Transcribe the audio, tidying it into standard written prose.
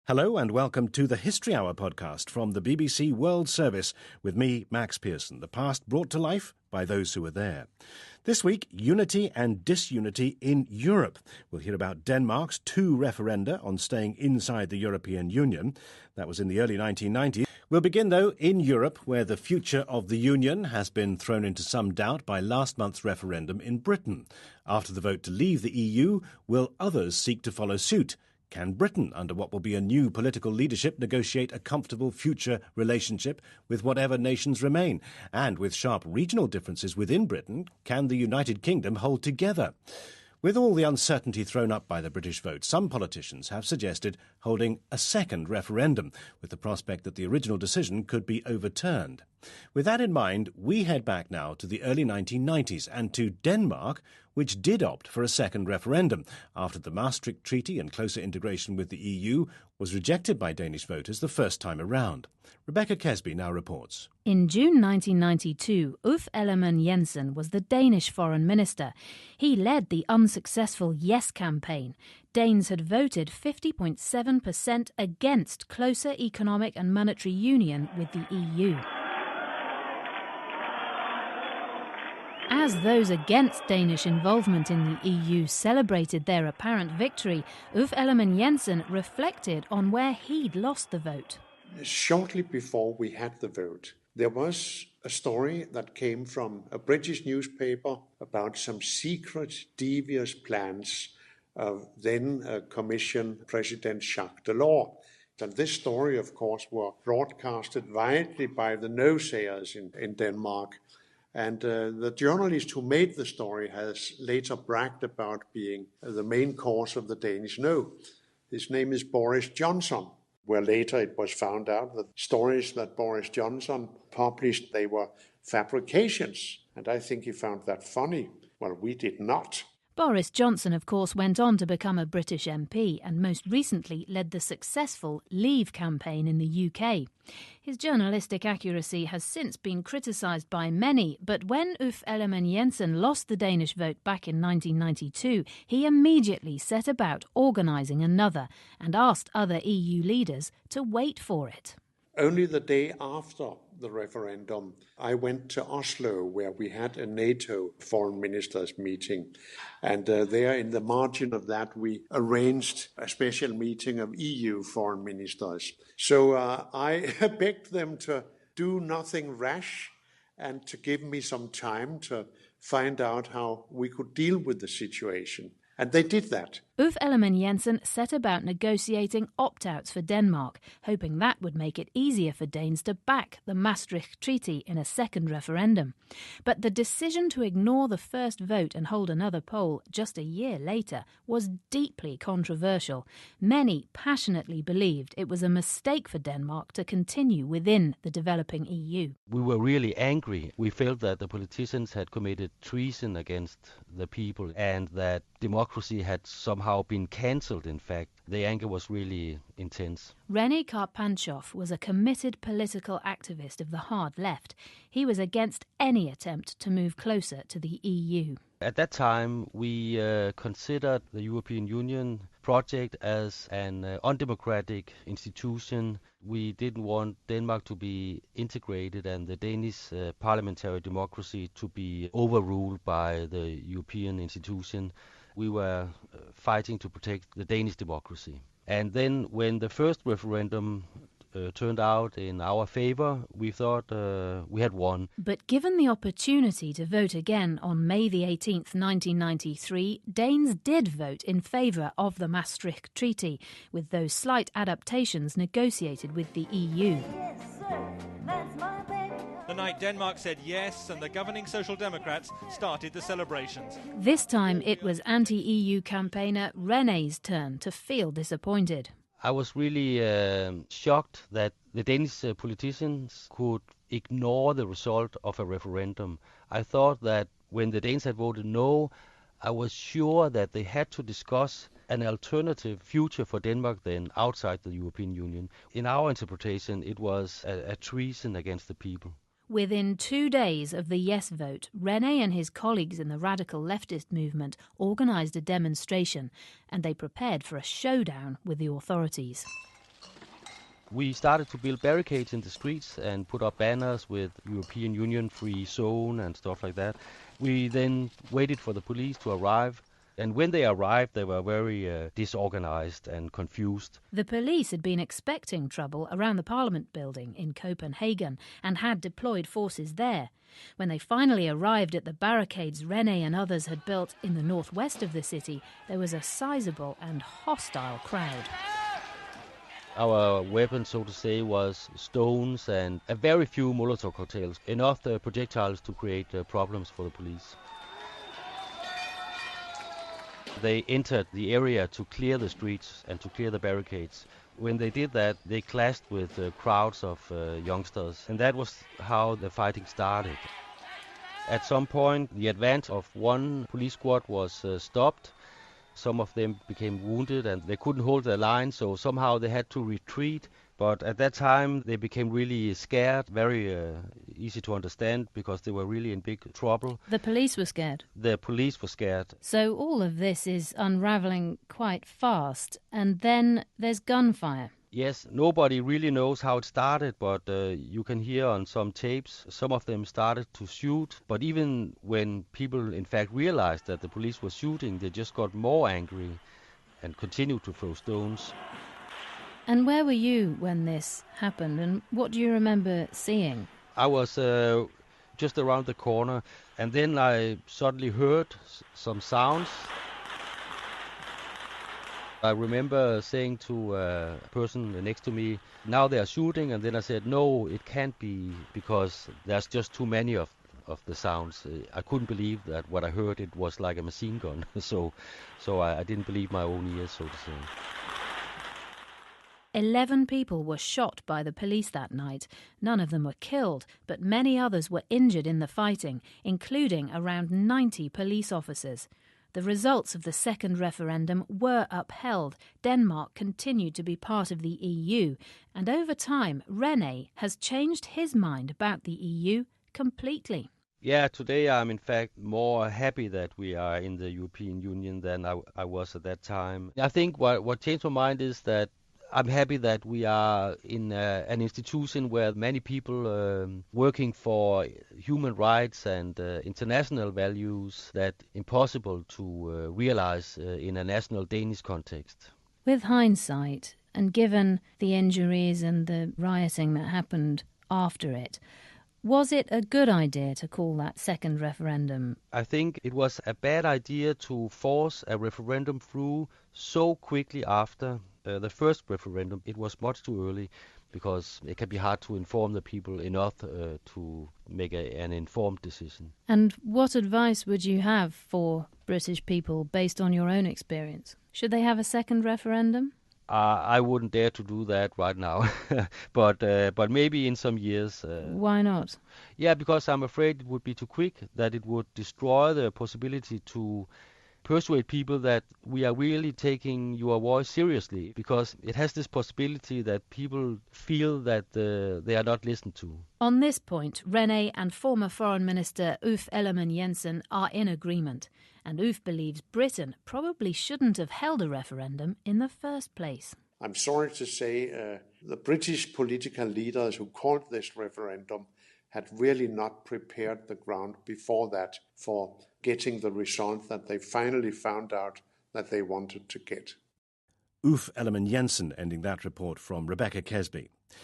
Hello and welcome to the History Hour podcast from the BBC World Service with me, Max Pearson, the past brought to life by those who were there. This week, unity and disunity in Europe. We'll hear about Denmark's 2 referenda on staying inside the European Union. That was in the early 1990s. We'll begin, though, in Europe, where the future of the Union has been thrown into some doubt by last month's referendum in Britain. After the vote to leave the EU, will others seek to follow suit? Can Britain, under what will be a new political leadership, negotiate a comfortable future relationship with whatever nations remain? And with sharp regional differences within Britain, can the United Kingdom hold together? With all the uncertainty thrown up by the British vote, some politicians have suggested holding a second referendum, with the prospect that the original decision could be overturned. With that in mind, we head back now to the early 1990s and to Denmark, which did opt for a second referendum after the Maastricht Treaty and closer integration with the EU was rejected by Danish voters the first time around. Rebecca Kesby now reports. In June 1992, Uffe Ellemann-Jensen was the Danish foreign minister. He led the unsuccessful Yes campaign. Danes had voted 50.7% against closer economic and monetary union with the EU. As those against Danish involvement in the EU celebrated their apparent victory, Uffe Ellemann-Jensen reflected on where he'd lost the vote. Shortly before we had the vote, there was a story that came from a British newspaper about some secret, devious plans of then Commission President Jacques Delors. And this story, of course, was broadcasted widely by the no-sayers in Denmark. And the journalist who made the story has later bragged about being the main cause of the Danish no. His name is Boris Johnson, where later it was found out that stories that Boris Johnson published, they were fabrications. And I think he found that funny. Well, we did not. Boris Johnson, of course, went on to become a British MP and most recently led the successful Leave campaign in the UK. His journalistic accuracy has since been criticised by many, but when Uffe Ellemann-Jensen lost the Danish vote back in 1992, he immediately set about organising another and asked other EU leaders to wait for it. Only the day after the referendum, I went to Oslo, where we had a NATO foreign ministers meeting. And there in the margin of that, we arranged a special meeting of EU foreign ministers. So I begged them to do nothing rash and to give me some time to find out how we could deal with the situation. And they did that. Uffe Ellemann-Jensen set about negotiating opt-outs for Denmark, hoping that would make it easier for Danes to back the Maastricht Treaty in a second referendum. But the decision to ignore the first vote and hold another poll just a year later was deeply controversial. Many passionately believed it was a mistake for Denmark to continue within the developing EU. We were really angry. We felt that the politicians had committed treason against the people and that democracy had somehow been cancelled, in fact. The anger was really intense. René Karpanthoff was a committed political activist of the hard left. He was against any attempt to move closer to the EU. At that time, we considered the European Union project as an undemocratic institution. We didn't want Denmark to be integrated and the Danish parliamentary democracy to be overruled by the European institution. We were fighting to protect the Danish democracy. And then when the first referendum turned out in our favour, we thought we had won. But given the opportunity to vote again on May the 18th, 1993, Danes did vote in favour of the Maastricht Treaty, with those slight adaptations negotiated with the EU. The night Denmark said yes and the governing Social Democrats started the celebrations. This time it was anti-EU campaigner René's turn to feel disappointed. I was really shocked that the Danish politicians could ignore the result of a referendum. I thought that when the Danes had voted no, I was sure that they had to discuss an alternative future for Denmark then outside the European Union. In our interpretation, it was a treason against the people. Within 2 days of the yes vote, René and his colleagues in the radical leftist movement organised a demonstration, and they prepared for a showdown with the authorities. We started to build barricades in the streets and put up banners with European Union free zone and stuff like that. We then waited for the police to arrive. And when they arrived, they were very disorganized and confused. The police had been expecting trouble around the Parliament building in Copenhagen and had deployed forces there. When they finally arrived at the barricades René and others had built in the northwest of the city, there was a sizable and hostile crowd. Our weapon, so to say, was stones and a very few Molotov cocktails, enough projectiles to create problems for the police. They entered the area to clear the streets and to clear the barricades. When they did that, they clashed with crowds of youngsters, and that was how the fighting started. At some point, the advance of one police squad was stopped. Some of them became wounded and they couldn't hold their line, so somehow they had to retreat. But at that time, they became really scared, very easy to understand, because they were really in big trouble. The police were scared? The police were scared. So all of this is unravelling quite fast, and then there's gunfire. Yes, nobody really knows how it started, but you can hear on some tapes, some of them started to shoot. But even when people in fact realized that the police were shooting, they just got more angry and continued to throw stones. And where were you when this happened, and what do you remember seeing? I was just around the corner, and then I suddenly heard some sounds. I remember saying to a person next to me, now they are shooting, and then I said, no, it can't be, because there's just too many of the sounds. I couldn't believe that what I heard, it was like a machine gun, so I didn't believe my own ears, so to say. 11 people were shot by the police that night. None of them were killed, but many others were injured in the fighting, including around 90 police officers. The results of the second referendum were upheld. Denmark continued to be part of the EU, and over time, René has changed his mind about the EU completely. Yeah, today I'm in fact more happy that we are in the European Union than I was at that time. I think what changed my mind is that I'm happy that we are in an institution where many people working for human rights and international values that impossible to realize in a national Danish context. With hindsight, and given the injuries and the rioting that happened after it, was it a good idea to call that second referendum? I think it was a bad idea to force a referendum through so quickly after the first referendum. It was much too early, because it can be hard to inform the people enough to make an informed decision. And what advice would you have for British people based on your own experience? Should they have a second referendum? I wouldn't dare to do that right now, but maybe in some years. Why not? Yeah, because I'm afraid it would be too quick, that it would destroy the possibility to persuade people that we are really taking your voice seriously, because it has this possibility that people feel that they are not listened to. On this point, René and former Foreign Minister Uffe Ellemann-Jensen are in agreement, and Uffe believes Britain probably shouldn't have held a referendum in the first place. I'm sorry to say the British political leaders who called this referendum had really not prepared the ground before that for getting the result that they finally found out that they wanted to get. Uffe Ellemann-Jensen ending that report from Rebecca Kesby.